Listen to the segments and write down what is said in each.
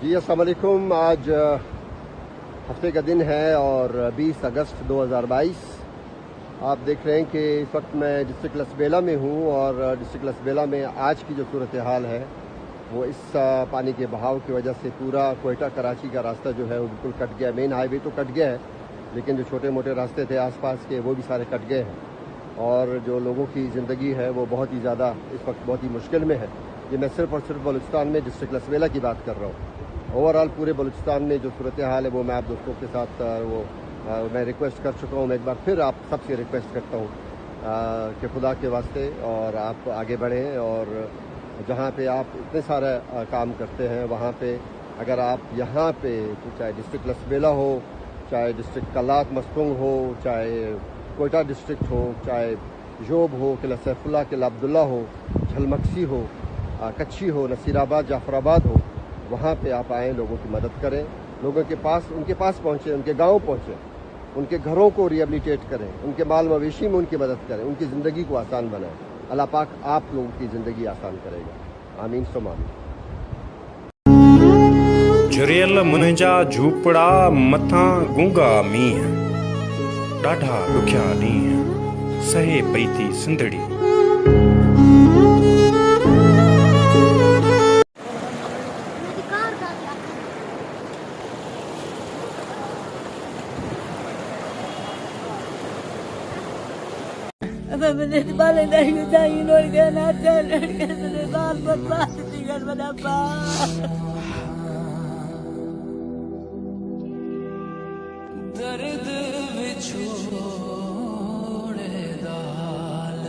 جی السلام علیکم. آج ہفتے کا دن ہے اور 20 اگست 2022. آپ دیکھ رہے ہیں کہ اس وقت میں ڈسٹرکٹ لسبیلا میں ہوں اور ڈسٹرکٹ لسبیلا میں آج کی جو صورتحال ہے وہ اس پانی کے بہاؤ کی وجہ سے پورا کوئٹہ کراچی کا راستہ جو ہے وہ بالکل کٹ گیا. مین ہائی وے تو کٹ گیا ہے لیکن جو چھوٹے موٹے راستے تھے آس پاس کے وہ بھی سارے کٹ گئے ہیں اور جو لوگوں کی زندگی ہے وہ بہت ہی زیادہ اس وقت بہت ہی مشکل میں ہے. یہ میں صرف اور صرف بلوچستان میں ڈسٹرکٹ لسبیلا کی بات کر رہا ہوں. اوورآل پورے بلوچستان میں جو صورتحال ہے وہ میں آپ دوستوں کے ساتھ میں ریکویسٹ کر چکا ہوں. میں ایک بار پھر آپ سب سے ریکویسٹ کرتا ہوں کہ خدا کے واسطے اور آپ آگے بڑھیں اور جہاں پہ آپ اتنے سارے کام کرتے ہیں وہاں پہ اگر آپ یہاں پہ چاہے ڈسٹرکٹ لسبیلا ہو, چاہے ڈسٹرکٹ کلات مستونگ ہو, چاہے کوئٹہ ڈسٹرکٹ ہو, چاہے جوب ہو, قلعہ سیف اللہ, قلعہ عبداللہ ہو, جھلمکسی ہو, کچھی ہو, نصیر آباد, جعفر آباد ہو, وہاں پہ آپ آئیں, لوگوں کی مدد کریں, لوگوں کے پاس ان کے پاس پہنچیں, ان کے گاؤں پہنچیں, ان کے گھروں کو ریہیبلیٹیٹ کریں, ان کے مال مویشی میں ان کی مدد کریں, ان کی زندگی کو آسان بنائیں. اللہ پاک آپ لوگوں کی زندگی آسان کرے گا. آمین سم آمین. جریل منجا جھوپڑا متھاں گونگا مینہ ڈاڈھا ڈکھیا ڈینہ سہے پئی تھی سندڑی. میرے بالے نہیں چاہیے لڑکے نہ لڑکے میرے بال برباد ٹکٹ بنا پا درد بچھوڑے دال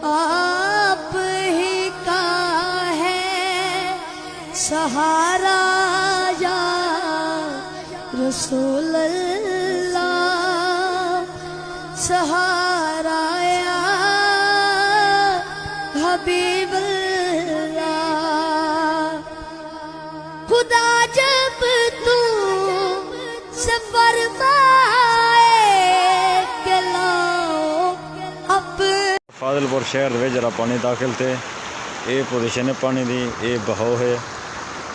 آپ ہی کا ہے سہارا یا رسول اللہ, سہارا یا حبیب اللہ. خدا جب تو سفر پائے کہ لاؤ اب فاضل پور شہر میں جرا پانی داخل تھے. یہ پوزیشن ہے پانی دی, یہ بہاؤ ہے,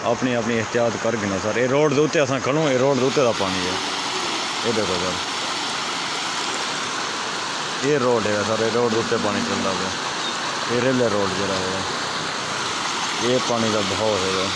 اپنی اپنی احتیاط کر گنا سر. یہ روڈ دے اصل کھڑوں, یہ روڈ دے پانی ہے, یہ دیکھو سر, یہ روڈ ہے سر, یہ روڈ دے پانی چلتا پیا, یہ ریلوے روڈ جڑا ہے, یہ پانی کا بہاؤ ہے.